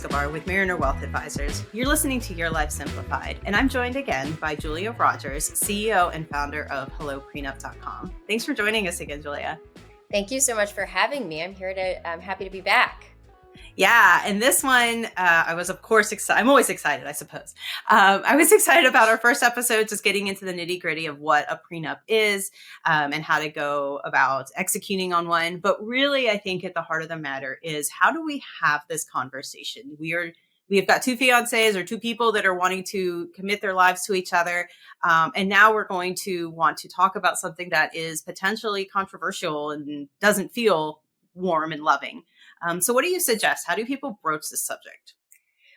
Escobar with Mariner Wealth Advisors. You're listening to Your Life Simplified, and I'm joined again by Julia Rodgers, CEO and founder of HelloPrenup.com. Thanks for joining us again, Julia. Thank you so much for having me. I'm happy to be back. Yeah, and this one, I was, of course, excited. I'm always excited, I suppose. I was excited about our first episode, just getting into the nitty gritty of what a prenup is and how to go about executing on one. But really, I think at the heart of the matter is, how do we have this conversation? We've got two fiancés or two people that are wanting to commit their lives to each other. And now we're going to want to talk about something that is potentially controversial and doesn't feel warm and loving. So what do you suggest? How do people broach this subject?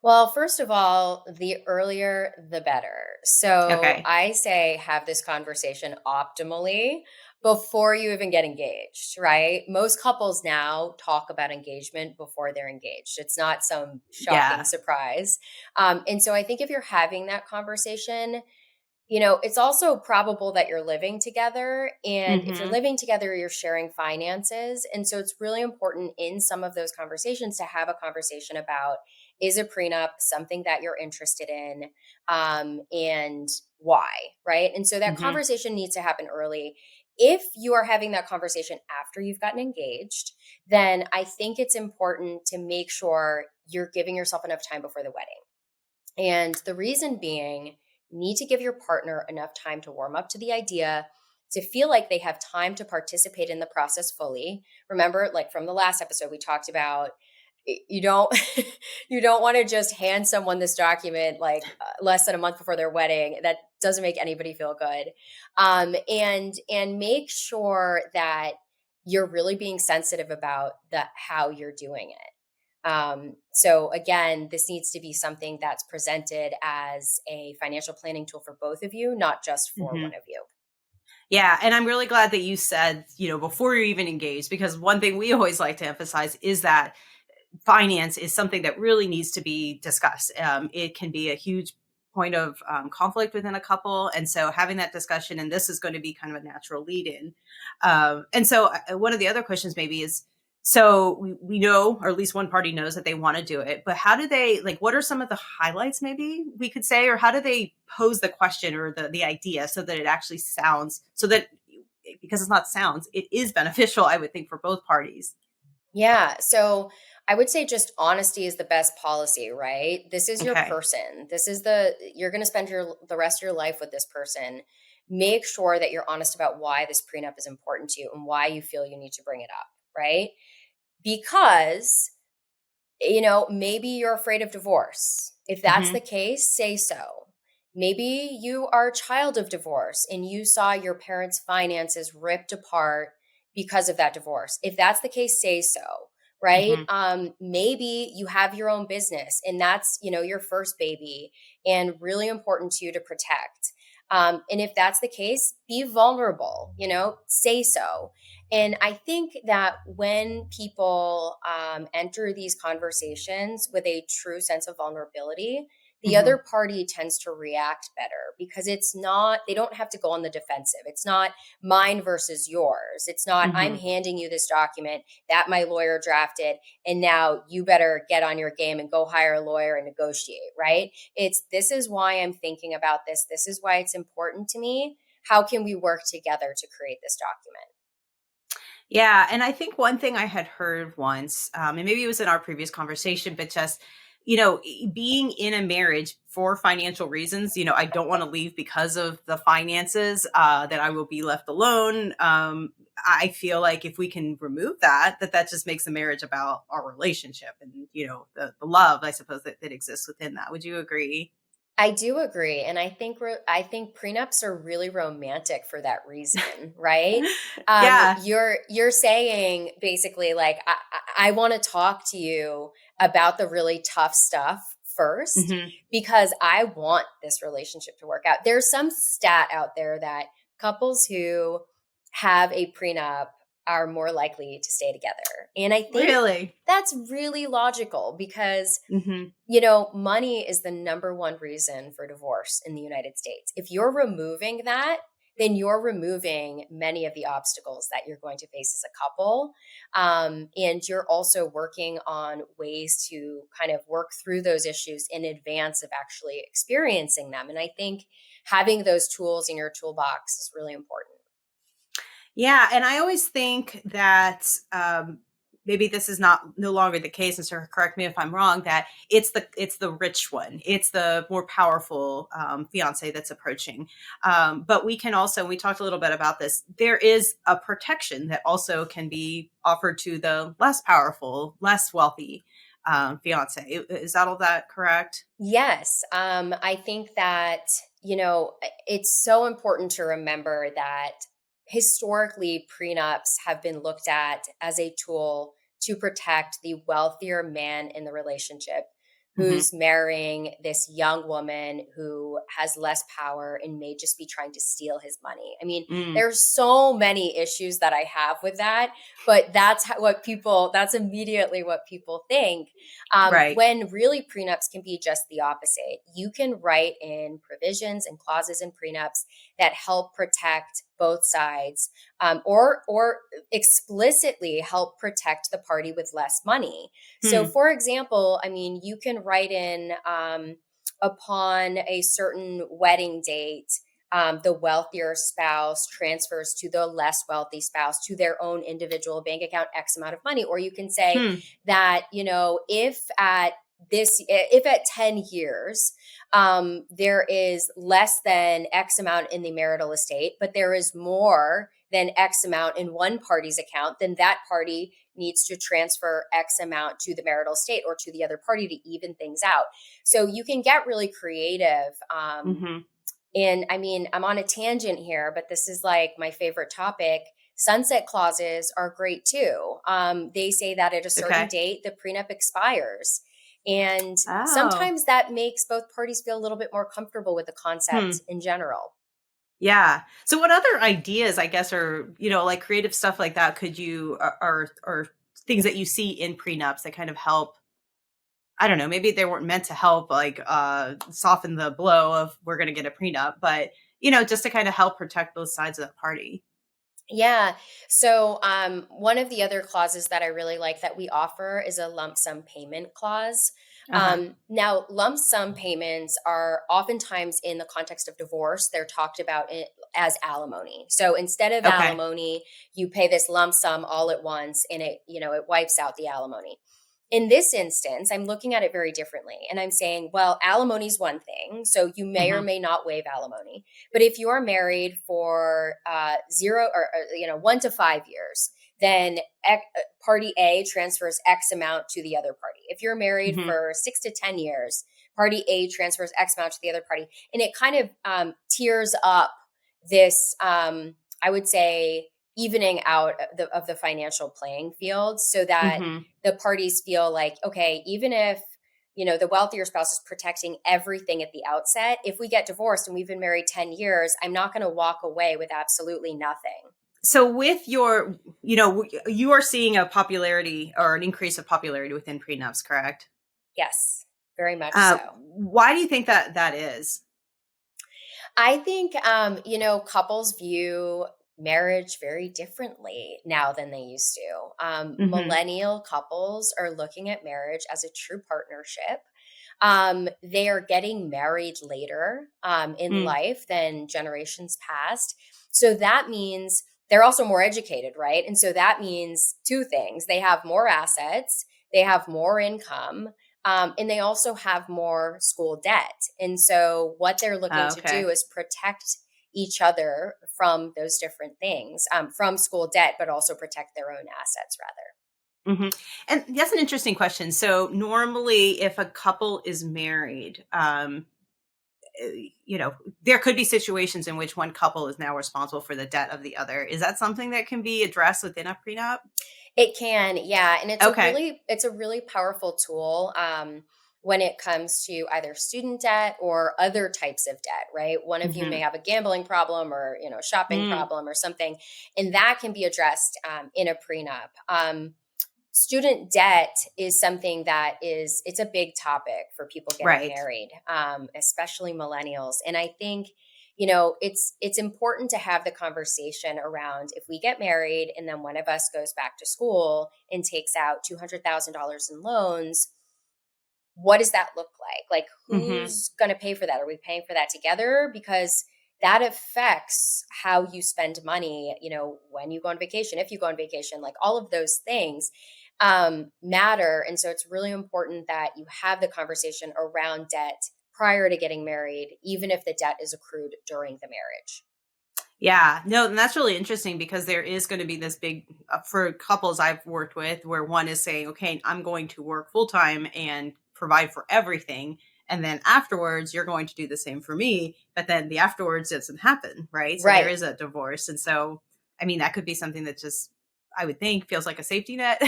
Well, first of all, the earlier, the better. So Okay. I say have this conversation optimally before you even get engaged, right? Most couples now talk about engagement before they're engaged. It's not some shocking surprise. And so I think if you're having that conversation, it's also probable that you're living together. And if you're living together, you're sharing finances. And so it's really important in some of those conversations to have a conversation about, is a prenup something that you're interested in, and why, right? And so that conversation needs to happen early. If you are having that conversation after you've gotten engaged, then I think it's important to make sure you're giving yourself enough time before the wedding. And the reason being, need to give your partner enough time to warm up to the idea, to feel like they have time to participate in the process fully. Remember, like from the last episode, we talked about you don't want to just hand someone this document like less than a month before their wedding. That doesn't make anybody feel good. And make sure that you're really being sensitive about how you're doing it. So again, this needs to be something that's presented as a financial planning tool for both of you, not just for one of you. Yeah. And I'm really glad that you said, before you're even engaged, because one thing we always like to emphasize is that finance is something that really needs to be discussed. It can be a huge point of conflict within a couple. And so having that discussion, and this is going to be kind of a natural lead in. And so one of the other questions maybe is, so we know, or at least one party knows that they want to do it, but how do they, what are some of the highlights maybe we could say, or how do they pose the question or the idea so that it actually sounds, so that, because it's not sounds, it is beneficial, I would think, for both parties. Yeah. So I would say just honesty is the best policy, right? This is your person. You're going to spend the rest of your life with this person. Make sure that you're honest about why this prenup is important to you and why you feel you need to bring it up, right? Because, maybe you're afraid of divorce. If that's the case, say so. Maybe you are a child of divorce and you saw your parents' finances ripped apart because of that divorce. If that's the case, say so, right? Maybe you have your own business and that's, your first baby and really important to you to protect. And if that's the case, be vulnerable, say so. And I think that when people enter these conversations with a true sense of vulnerability, the other party tends to react better because they don't have to go on the defensive. It's not mine versus yours. It's not, I'm handing you this document that my lawyer drafted, and now you better get on your game and go hire a lawyer and negotiate, right? This is why I'm thinking about this. This is why it's important to me. How can we work together to create this document? Yeah. And I think one thing I had heard once, and maybe it was in our previous conversation, but just, being in a marriage for financial reasons, I don't want to leave because of the finances, that I will be left alone. I feel like if we can remove that just makes the marriage about our relationship and, the love, I suppose, that exists within that. Would you agree? I do agree. And I think prenups are really romantic for that reason, right? Yeah. You're saying basically like, I want to talk to you about the really tough stuff first because I want this relationship to work out. There's some stat out there that couples who have a prenup are more likely to stay together. And I think that's really logical because, money is the number one reason for divorce in the United States. If you're removing that, then you're removing many of the obstacles that you're going to face as a couple. And you're also working on ways to kind of work through those issues in advance of actually experiencing them. And I think having those tools in your toolbox is really important. Yeah, and I always think that maybe this is no longer the case, and so correct me if I'm wrong. That it's the rich one, it's the more powerful fiance that's approaching. But we can also, we talked a little bit about this. There is a protection that also can be offered to the less powerful, less wealthy fiance. Is that all that correct? Yes. I think that, it's so important to remember that historically prenups have been looked at as a tool to protect the wealthier man in the relationship Hmm. who's marrying this young woman who has less power and may just be trying to steal his money. I mean, Mm, there's so many issues that I have with that, but that's immediately what people think. right. When really prenups can be just the opposite. You can write in provisions and clauses in prenups that help protect both sides, or explicitly help protect the party with less money. So, Hmm. for example, I mean, you can write in, upon a certain wedding date, the wealthier spouse transfers to the less wealthy spouse to their own individual bank account X amount of money. Or you can say Hmm. that, if at 10 years, there is less than X amount in the marital estate, but there is more than X amount in one party's account, then that party needs to transfer X amount to the marital estate or to the other party to even things out. So you can get really creative. Hmm. And I mean, I'm on a tangent here, but this is like my favorite topic. Sunset clauses are great too. They say that at a certain Okay. date, the prenup expires. And Oh. sometimes that makes both parties feel a little bit more comfortable with the Hmm. concept in general. Yeah. So what other ideas, I guess, or, like creative stuff like that could you or things that you see in prenups that kind of help, I don't know, maybe they weren't meant to help like soften the blow of we're going to get a prenup, but just to kind of help protect both sides of the party. Yeah. So, one of the other clauses that I really like that we offer is a lump sum payment clause. Uh-huh. Now, lump sum payments are oftentimes in the context of divorce, they're talked about it as alimony. So instead of Okay. alimony, you pay this lump sum all at once and it wipes out the alimony. In this instance, I'm looking at it very differently. And I'm saying, well, alimony is one thing. So you may or Hmm. may not waive alimony. But if you're married for 1 to 5 years, then party A transfers X amount to the other party. If you're married Hmm. for 6 to 10 years, party A transfers X amount to the other party. And it kind of tiers up this, I would say, evening out of the financial playing field so that Hmm. the parties feel like, okay, even if the wealthier spouse is protecting everything at the outset, if we get divorced and we've been married 10 years, I'm not going to walk away with absolutely nothing. So with your, you are seeing a popularity or an increase of popularity within prenups, correct? Yes, very much so. Why do you think that that is? I think, couples view marriage very differently now than they used to. Hmm. Millennial couples are looking at marriage as a true partnership. They are getting married later in Mm. life than generations past. So that means they're also more educated, right? And so that means two things: they have more assets, they have more income, and they also have more school debt. And so what they're looking Oh, to okay. do is protect each other from those different things, from school debt, but also protect their own assets rather. Mhm. And that's an interesting question. So normally if a couple is married, you know, there could be situations in which one couple is now responsible for the debt of the other. Is that something that can be addressed within a prenup? It can, yeah, and Okay. it's a really powerful tool, when it comes to either student debt or other types of debt, right? One of you may Mhm. have a gambling problem or shopping Mm. problem or something, and that can be addressed in a prenup. Student debt is something that it's a big topic for people getting Right. married, especially millennials, and I think it's important to have the conversation around, if we get married and then one of us goes back to school and takes out $200,000 in loans, what does that look like? Like, Mm-hmm. who's going to pay for that? Are we paying for that together? Because that affects how you spend money, when you go on vacation, if you go on vacation, like all of those things matter. And so it's really important that you have the conversation around debt prior to getting married, even if the debt is accrued during the marriage. Yeah, no, and that's really interesting because there is going to be this big, for couples I've worked with, where one is saying, okay, I'm going to work full time and provide for everything. And then afterwards, you're going to do the same for me. But then the afterwards doesn't happen, right? So there Right. is a divorce. And so, I mean, that could be something that just, I would think, feels like a safety net.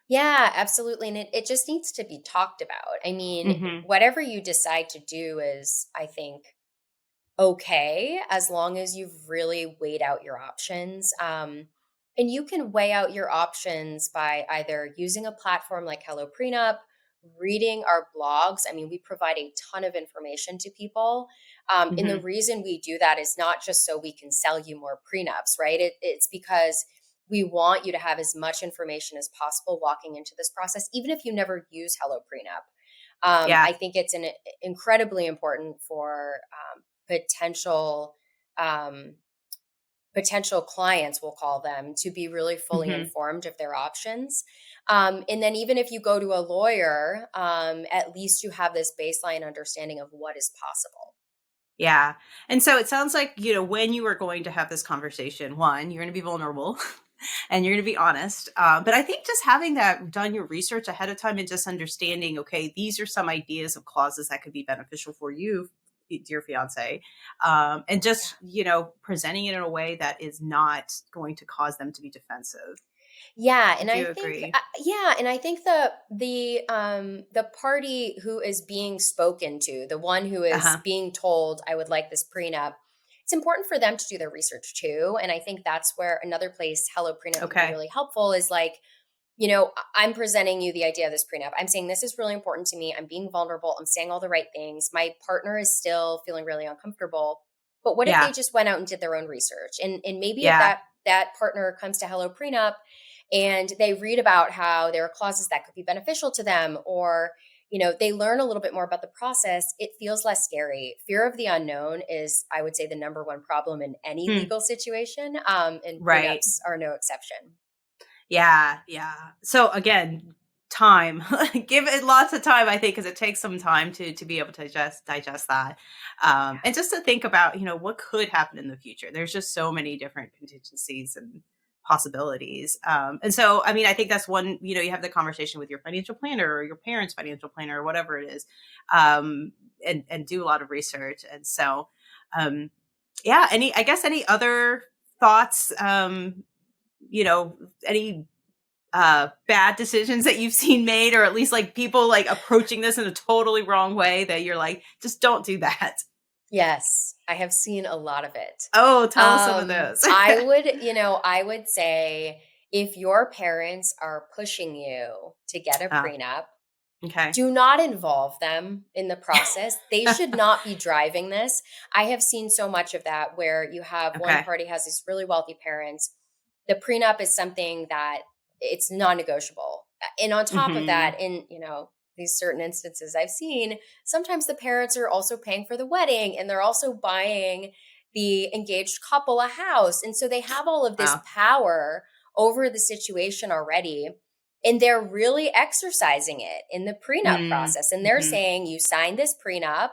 Yeah, absolutely. And it just needs to be talked about. I mean, Hmm. whatever you decide to do is, I think, okay, as long as you've really weighed out your options. And you can weigh out your options by either using a platform like HelloPrenup, reading our blogs. I mean, we provide a ton of information to people. And the Hmm. reason we do that is not just so we can sell you more prenups, right? It's because we want you to have as much information as possible walking into this process, even if you never use HelloPrenup. Yeah. I think it's incredibly important for potential um, potential clients, we'll call them, to be really fully Hmm. informed of their options. And then even if you go to a lawyer, at least you have this baseline understanding of what is possible. Yeah. And so it sounds like, when you are going to have this conversation, one, you're going to be vulnerable and you're going to be honest. But I think just having that done your research ahead of time and just understanding, okay, these are some ideas of clauses that could be beneficial for you, dear fiance. And Yeah. just, presenting it in a way that is not going to cause them to be defensive. Yeah, and Would I you think agree? the party who is being spoken to, the one who Uh is huh. being told, I would like this prenup, it's important for them to do their research too. And I think that's where another place Hello Prenup can be Okay. really helpful is like, I'm presenting you the idea of this prenup. I'm saying this is really important to me. I'm being vulnerable. I'm saying all the right things. My partner is still feeling really uncomfortable. But what if they Yeah. just went out and did their own research? And maybe if Yeah. that partner comes to Hello Prenup and they read about how there are clauses that could be beneficial to them, or they learn a little bit more about the process, it feels less scary. Fear of the unknown is, I would say, the number one problem in any Hmm. legal situation, and Right. prenups are no exception. Yeah, yeah. So again, time. Give it lots of time, I think, because it takes some time to be able to digest that, and just to think about what could happen in the future. There's just so many different contingencies and possibilities, and so I mean, I think that's one. You have the conversation with your financial planner or your parents' financial planner or whatever it is, and do a lot of research. And so, yeah. Any other thoughts? You know, any bad decisions that you've seen made, or at least like people like approaching this in a totally wrong way that you're like, just don't do that? Yes, I have seen a lot of it. Oh, tell us some of those. I would say, if your parents are pushing you to get a Ah, prenup, okay. do not involve them in the process. They should not be driving this. I have seen so much of that where you have one Okay. party has these really wealthy parents. The prenup is something that it's non-negotiable. And on top of Hmm. that, in these certain instances I've seen, sometimes the parents are also paying for the wedding and they're also buying the engaged couple a house. And so they have all of this Wow. power over the situation already. And they're really exercising it in the prenup process. And they're Mm-hmm. saying, you signed this prenup,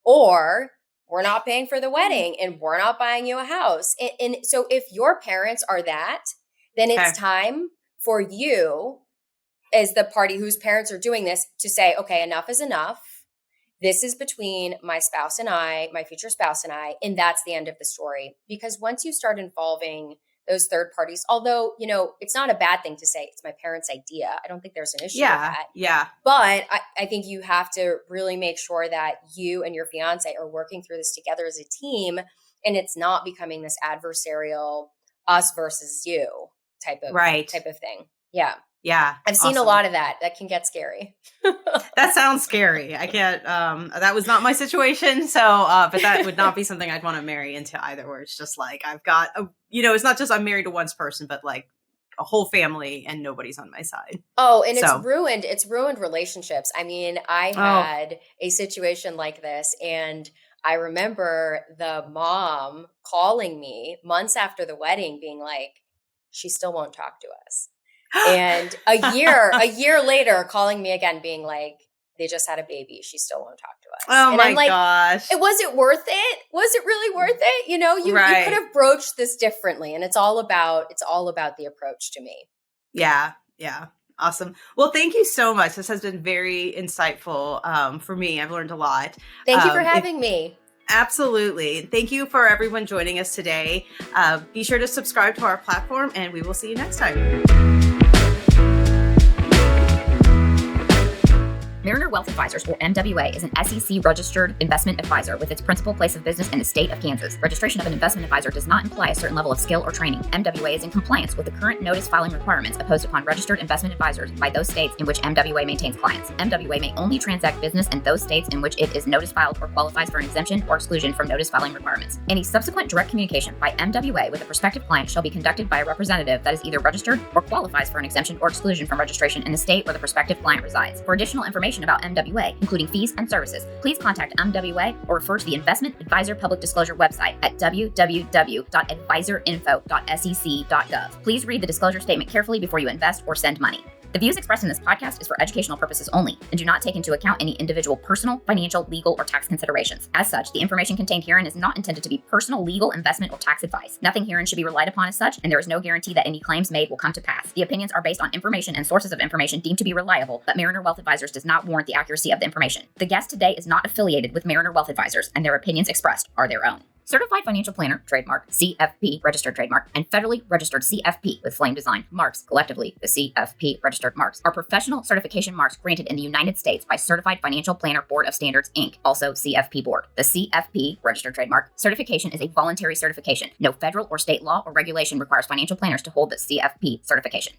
or we're not paying for the wedding and we're not buying you a house. And so if your parents are that, then it's Okay. time for you, as the party whose parents are doing this, to say, okay, enough is enough. This is between my spouse and I, my future spouse and I, and that's the end of the story. Because once you start involving those third parties, although, it's not a bad thing to say, it's my parents' idea. I don't think there's an issue with Yeah. that. Yeah. But I think you have to really make sure that you and your fiance are working through this together as a team, and it's not becoming this adversarial us versus you type of Right. type of thing. Yeah. Yeah. I've seen a lot of that. That can get scary. That sounds scary. I can't, that was not my situation. So, but that would not be something I'd want to marry into either, where it's just like, I've got, it's not just I'm married to one person, but like a whole family and nobody's on my side. Oh, and it's ruined relationships. I mean, I Oh. had a situation like this, and I remember the mom calling me months after the wedding being like, she still won't talk to us. And a year later, calling me again, being like, they just had a baby. She still won't talk to us. Oh and my I'm like, gosh. Was it worth it? Was it really worth it? You could have broached this differently. And it's all about the approach to me. Yeah. Yeah. Awesome. Well, thank you so much. This has been very insightful for me. I've learned a lot. Thank you for having me. Absolutely. Thank you for everyone joining us today. Be sure to subscribe to our platform, and we will see you next time. Mariner Wealth Advisors, or MWA, is an SEC-registered investment advisor with its principal place of business in the state of Kansas. Registration of an investment advisor does not imply a certain level of skill or training. MWA is in compliance with the current notice filing requirements imposed upon registered investment advisors by those states in which MWA maintains clients. MWA may only transact business in those states in which it is notice filed or qualifies for an exemption or exclusion from notice filing requirements. Any subsequent direct communication by MWA with a prospective client shall be conducted by a representative that is either registered or qualifies for an exemption or exclusion from registration in the state where the prospective client resides. For additional information about MWA, including fees and services, please contact MWA or refer to the Investment Advisor Public Disclosure website at www.advisorinfo.sec.gov. Please read the disclosure statement carefully before you invest or send money. The views expressed in this podcast is for educational purposes only and do not take into account any individual personal, financial, legal, or tax considerations. As such, the information contained herein is not intended to be personal, legal, investment, or tax advice. Nothing herein should be relied upon as such, and there is no guarantee that any claims made will come to pass. The opinions are based on information and sources of information deemed to be reliable, but Mariner Wealth Advisors does not warrant the accuracy of the information. The guest today is not affiliated with Mariner Wealth Advisors, and their opinions expressed are their own. Certified Financial Planner, trademark, CFP, registered trademark, and federally registered CFP with flame design marks, collectively the CFP registered marks, are professional certification marks granted in the United States by Certified Financial Planner Board of Standards, Inc., also CFP Board. The CFP, registered trademark, certification is a voluntary certification. No federal or state law or regulation requires financial planners to hold the CFP certification.